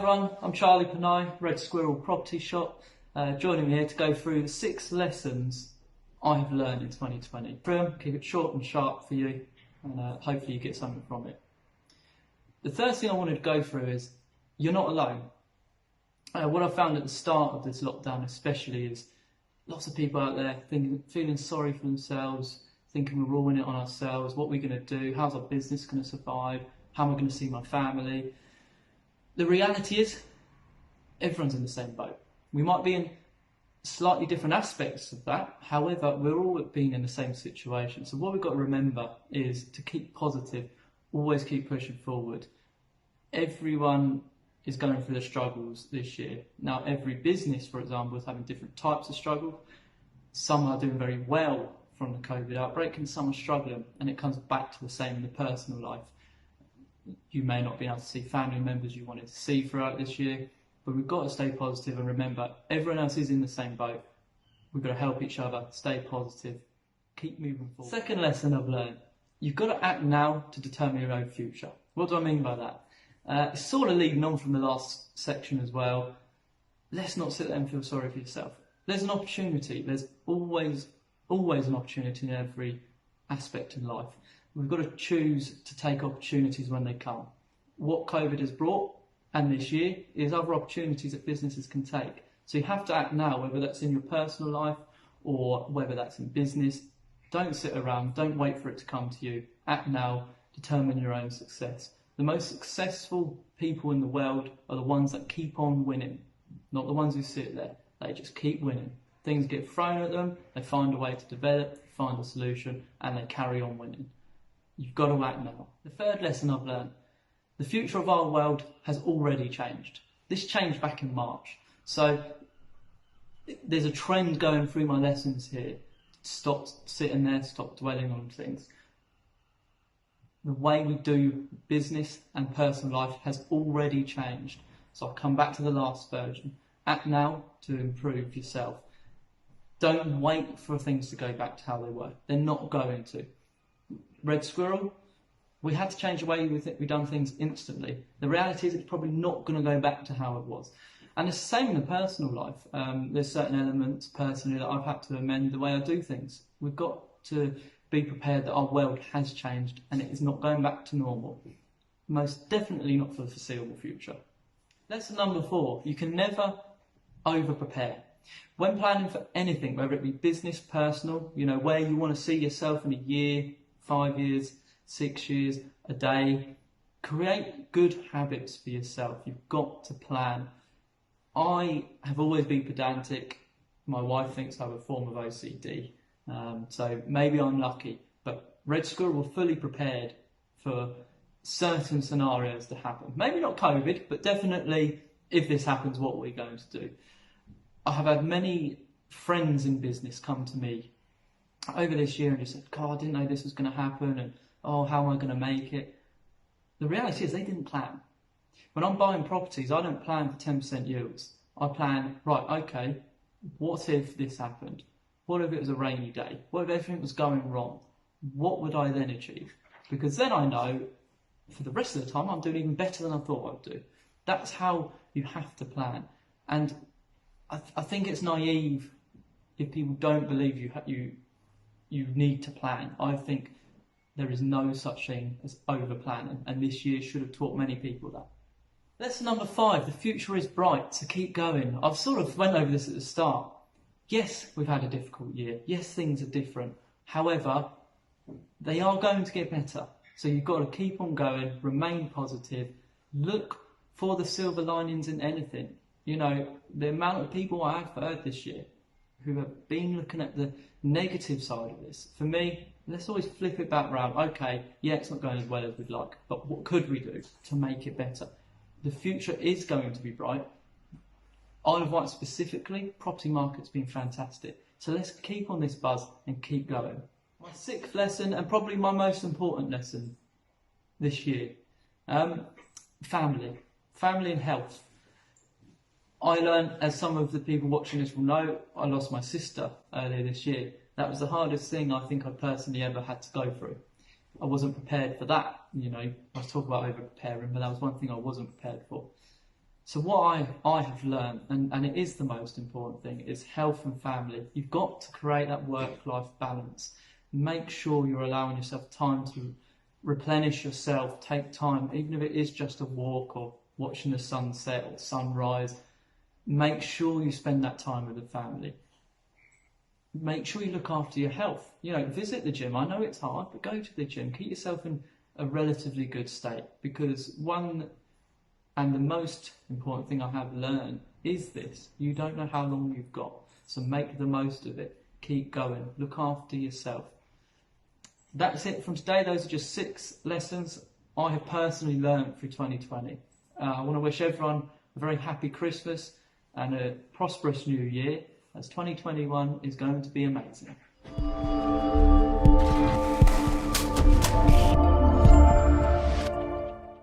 everyone, I'm Charlie Panayi, Red Squirrel Property Shop. Joining me here to go through the 6 lessons I have learned in 2020. Keep it short and sharp for you, and hopefully you get something from it. The first thing I wanted to go through is you're not alone. What I found at the start of this lockdown especially is lots of people out there feeling sorry for themselves, thinking we're ruining it on ourselves, what we're going to do, how's our business going to survive, how am I going to see my family. The reality is everyone's in the same boat. We might be in slightly different aspects of that, however we're all being in the same situation. So what we've got to remember is to keep positive, always keep pushing forward. Everyone is going through the struggles this year. Now every business, for example, is having different types of struggle. Some are doing very well from the COVID outbreak and some are struggling, and it comes back to the same in the personal life. You may not be able to see family members you wanted to see throughout this year, but we've got to stay positive and remember everyone else is in the same boat. We've got to help each other, stay positive, keep moving forward. Second lesson I've learned, you've got to act now to determine your own future. What do I mean by that? It's sort of leading on from the last section as well. Let's not sit there and feel sorry for yourself. There's an opportunity. There's always an opportunity in every aspect in life. We've got to choose to take opportunities when they come. What COVID has brought, and this year, is other opportunities that businesses can take. So you have to act now, whether that's in your personal life or whether that's in business. Don't sit around, don't wait for it to come to you. Act now, determine your own success. The most successful people in the world are the ones that keep on winning, not the ones who sit there. They just keep winning. Things get thrown at them, they find a way to develop, find a solution, and they carry on winning. You've got to act now. The third lesson I've learned, the future of our world has already changed. This changed back in March. So there's a trend going through my lessons here. Stop sitting there, stop dwelling on things. The way we do business and personal life has already changed. So I'll come back to the last version. Act now to improve yourself. Don't wait for things to go back to how they were. They're not going to. Red Squirrel, we had to change the way we've done things instantly. The reality is it's probably not going to go back to how it was. And it's the same in the personal life. There's certain elements personally that I've had to amend the way I do things. We've got to be prepared that our world has changed and it is not going back to normal. Most definitely not for the foreseeable future. Lesson number 4, you can never over-prepare. When planning for anything, whether it be business, personal, where you want to see yourself in a year, 5 years, 6 years, a day, create good habits for yourself. You've got to plan. I have always been pedantic. My wife thinks I have a form of OCD. So maybe I'm lucky, but Red Squirrel were fully prepared for certain scenarios to happen. Maybe not COVID, but definitely if this happens, what are we going to do? I have had many friends in business come to me over this year and just said, God, I didn't know this was going to happen, and oh, how am I going to make it? The reality is they didn't plan. When I'm buying properties, I don't plan for 10% yields. I plan, right, okay, what if this happened? What if it was a rainy day? What if everything was going wrong? What would I then achieve? Because then I know for the rest of the time I'm doing even better than I thought I'd do. That's how you have to plan. And I think it's naive if people don't believe you need to plan. I think there is no such thing as over-planning, and this year should have taught many people that. Lesson number 5, the future is bright, so keep going. I've sort of went over this at the start. Yes, we've had a difficult year. Yes, things are different. However, they are going to get better. So you've got to keep on going, remain positive, look for the silver linings in anything. The amount of people I have heard this year who have been looking at the negative side of this. For me, let's always flip it back round. Okay, yeah, it's not going as well as we'd like, but what could we do to make it better? The future is going to be bright. Isle of Wight specifically, property market's been fantastic. So let's keep on this buzz and keep going. My 6th lesson, and probably my most important lesson this year, family and health. I learned, as some of the people watching this will know, I lost my sister earlier this year. That was the hardest thing I think I personally ever had to go through. I wasn't prepared for that. I was talking about over preparing, but that was one thing I wasn't prepared for. So what I have learned, and it is the most important thing, is health and family. You've got to create that work-life balance. Make sure you're allowing yourself time to replenish yourself, take time, even if it is just a walk or watching the sunset or sunrise. Make sure you spend that time with the family. Make sure you look after your health. You know, visit the gym. I know it's hard, but go to the gym. Keep yourself in a relatively good state, because one and the most important thing I have learned is this: you don't know how long you've got, so make the most of it. Keep going. Look after yourself. That's it from today. Those are just 6 lessons I have personally learned through 2020. I want to wish everyone a very happy Christmas and a prosperous new year, as 2021 is going to be amazing.